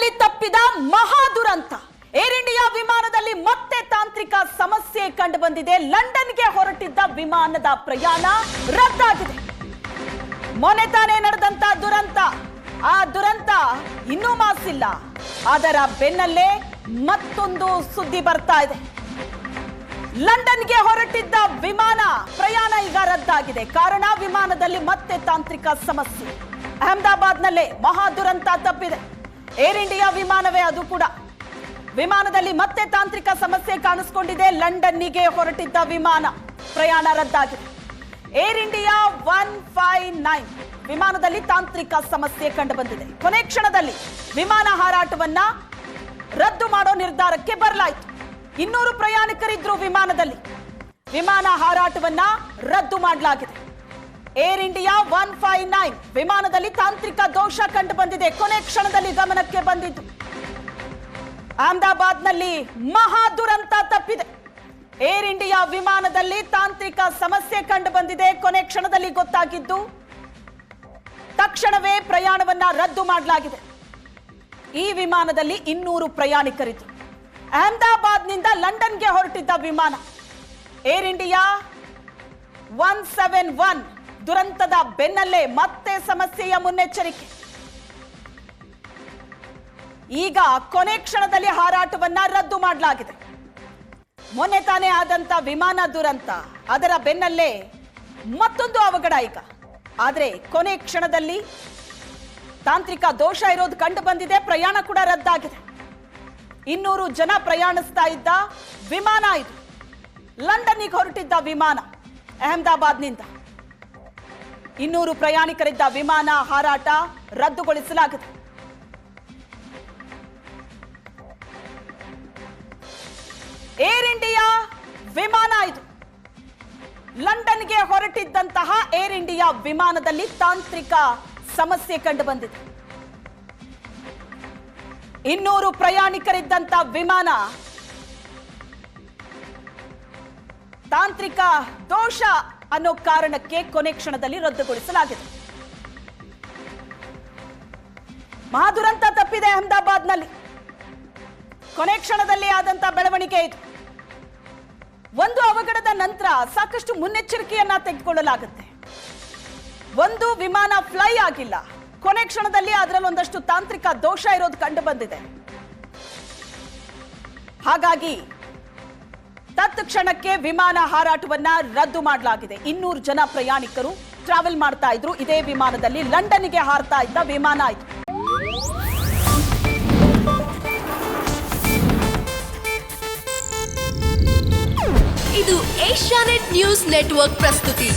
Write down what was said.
ಲಂಡನ್ನಲ್ಲಿ ತಪ್ಪಿದ ಮಹಾ ದುರಂತ. ಏರ್ ಇಂಡಿಯಾ ವಿಮಾನದಲ್ಲಿ ಮತ್ತೆ ತಾಂತ್ರಿಕ ಸಮಸ್ಯೆ ಕಂಡು ಬಂದಿದೆ. ಲಂಡನ್ಗೆ ಹೊರಟಿದ್ದ ವಿಮಾನದ ಪ್ರಯಾಣ ರದ್ದಾಗಿದೆ. ಮೊನ್ನೆ ತಾನೇ ನಡೆದಂತ ದುರಂತ, ಆ ದುರಂತ ಇನ್ನೂ ಮಾಸಿಲ್ಲ. ಅದರ ಬೆನ್ನಲ್ಲೇ ಮತ್ತೊಂದು ಸುದ್ದಿ ಬರ್ತಾ ಇದೆ. ಲಂಡನ್ಗೆ ಹೊರಟಿದ್ದ ವಿಮಾನ ಪ್ರಯಾಣ ಈಗ ರದ್ದಾಗಿದೆ. ಕಾರಣ ವಿಮಾನದಲ್ಲಿ ಮತ್ತೆ ತಾಂತ್ರಿಕ ಸಮಸ್ಯೆ. ಅಹಮದಾಬಾದ್ನಲ್ಲೇ ಮಹಾ ದುರಂತ ತಪ್ಪಿದೆ. ಏರ್ ಇಂಡಿಯಾ ವಿಮಾನವೇ ಅದು ಕೂಡ. ವಿಮಾನದಲ್ಲಿ ಮತ್ತೆ ತಾಂತ್ರಿಕ ಸಮಸ್ಯೆ ಕಾಣಿಸಿಕೊಂಡಿದೆ. ಲಂಡನ್ನಿಗೆ ಹೊರಟಿದ್ದ ವಿಮಾನ ಪ್ರಯಾಣ ರದ್ದಾಗಿದೆ. ಏರ್ ಇಂಡಿಯಾ 159 ವಿಮಾನದಲ್ಲಿ ತಾಂತ್ರಿಕ ಸಮಸ್ಯೆ ಕಂಡು ಬಂದಿದೆ. ಕೊನೆ ಕ್ಷಣದಲ್ಲಿ ವಿಮಾನ ಹಾರಾಟವನ್ನ ರದ್ದು ಮಾಡೋ ನಿರ್ಧಾರಕ್ಕೆ ಬರಲಾಯಿತು. 200 ಪ್ರಯಾಣಿಕರಿದ್ರು ವಿಮಾನದಲ್ಲಿ. ವಿಮಾನ ಹಾರಾಟವನ್ನ ರದ್ದು ಮಾಡಲಾಗಿದೆ. ಏರ್ ಇಂಡಿಯಾ 159 ವಿಮಾನದಲ್ಲಿ ತಾಂತ್ರಿಕ ದೋಷ ಕಂಡು ಬಂದಿದೆ. ಕೊನೆ ಕ್ಷಣದಲ್ಲಿ ಗಮನಕ್ಕೆ ಬಂದಿದ್ದು. ಅಹಮದಾಬಾದ್ನಲ್ಲಿ ಮಹಾ ದುರಂತ ತಪ್ಪಿದೆ. ಏರ್ ಇಂಡಿಯಾ ವಿಮಾನದಲ್ಲಿ ತಾಂತ್ರಿಕ ಸಮಸ್ಯೆ ಕಂಡು ಬಂದಿದೆ. ಕೊನೆ ಕ್ಷಣದಲ್ಲಿ ಗೊತ್ತಾಗಿದ್ದು, ತಕ್ಷಣವೇ ಪ್ರಯಾಣವನ್ನ ರದ್ದು ಮಾಡಲಾಗಿದೆ. ಈ ವಿಮಾನದಲ್ಲಿ 200 ಪ್ರಯಾಣಿಕರಿದ್ರು. ಅಹಮದಾಬಾದ್ನಿಂದ ಲಂಡನ್ಗೆ ಹೊರಟಿದ್ದ ವಿಮಾನ ಏರ್ ಇಂಡಿಯಾ 171 ದುರಂತದ ಬೆನ್ನಲ್ಲೇ ಮತ್ತೆ ಸಮಸ್ಯೆಯ ಮುನ್ನೆಚ್ಚರಿಕೆ. ಈಗ ಕೊನೆ ಕ್ಷಣದಲ್ಲಿ ಹಾರಾಟವನ್ನ ರದ್ದು ಮಾಡಲಾಗಿದೆ. ಮೊನ್ನೆ ತಾನೇ ಆದಂತ ವಿಮಾನ ದುರಂತ, ಅದರ ಬೆನ್ನಲ್ಲೇ ಮತ್ತೊಂದು ಅವಘಡ ಈಗ. ಆದರೆ ಕೊನೆ ಕ್ಷಣದಲ್ಲಿ ತಾಂತ್ರಿಕ ದೋಷ ಇರೋದು ಕಂಡು ಬಂದಿದೆ. ಪ್ರಯಾಣ ಕೂಡ ರದ್ದಾಗಿದೆ. 200 ಜನ ಪ್ರಯಾಣಿಸ್ತಾ ಇದ್ದ ವಿಮಾನ ಇದು. ಲಂಡನ್ನಿಗೆ ಹೊರಟಿದ್ದ ವಿಮಾನ ಅಹಮದಾಬಾದ್ನಿಂದ. 200 ಪ್ರಯಾಣಿಕರಿದ್ದ ವಿಮಾನ ಹಾರಾಟ ರದ್ದುಗೊಳಿಸಲಾಗಿದೆ. ಏರ್ ಇಂಡಿಯಾ ವಿಮಾನ ಇದು. ಲಂಡನ್ಗೆ ಹೊರಟಿದ್ದಂತಹ ಏರ್ ಇಂಡಿಯಾ ವಿಮಾನದಲ್ಲಿ ತಾಂತ್ರಿಕ ಸಮಸ್ಯೆ ಕಂಡು ಬಂದಿದೆ. 200 ಪ್ರಯಾಣಿಕರಿದ್ದಂತ ವಿಮಾನ ತಾಂತ್ರಿಕ ದೋಷ ಅನ್ನೋ ಕಾರಣಕ್ಕೆ ಕೊನೆ ಕ್ಷಣದಲ್ಲಿ ರದ್ದುಗೊಳಿಸಲಾಗಿದೆ. ಮಹಾದುರಂತ ತಪ್ಪಿದೆ ಅಹಮದಾಬಾದ್ನಲ್ಲಿ. ಕೊನೆ ಕ್ಷಣದಲ್ಲಿ ಆದಂತ ಬೆಳವಣಿಗೆ ಇದು. ಒಂದು ಅವಘಡದ ನಂತರ ಸಾಕಷ್ಟು ಮುನ್ನೆಚ್ಚರಿಕೆಯನ್ನ ತೆಗೆದುಕೊಳ್ಳಲಾಗುತ್ತೆ. ಒಂದು ವಿಮಾನ ಫ್ಲೈ ಆಗಿಲ್ಲ. ಕೊನೆ ಕ್ಷಣದಲ್ಲಿ ಅದರಲ್ಲಿ ಒಂದಷ್ಟು ತಾಂತ್ರಿಕ ದೋಷ ಇರೋದು ಕಂಡು ಬಂದಿದೆ. ಹಾಗಾಗಿ ತತ್ಕ್ಷಣಕ್ಕೆ ವಿಮಾನ ಹಾರಾಟವನ್ನ ರದ್ದು ಮಾಡಲಾಗಿದೆ. 200 ಜನ ಪ್ರಯಾಣಿಕರು ಟ್ರಾವೆಲ್ ಮಾಡ್ತಾ ಇದ್ರು ಇದೇ ವಿಮಾನದಲ್ಲಿ. ಲಂಡನ್ನಿಗೆ ಹಾರ್ತಾ ಇದ್ದ ವಿಮಾನ ಇದು. ಇದು ಏಷ್ಯಾನೆಟ್ ನ್ಯೂಸ್ ನೆಟ್ವರ್ಕ್ ಪ್ರಸ್ತುತಿ.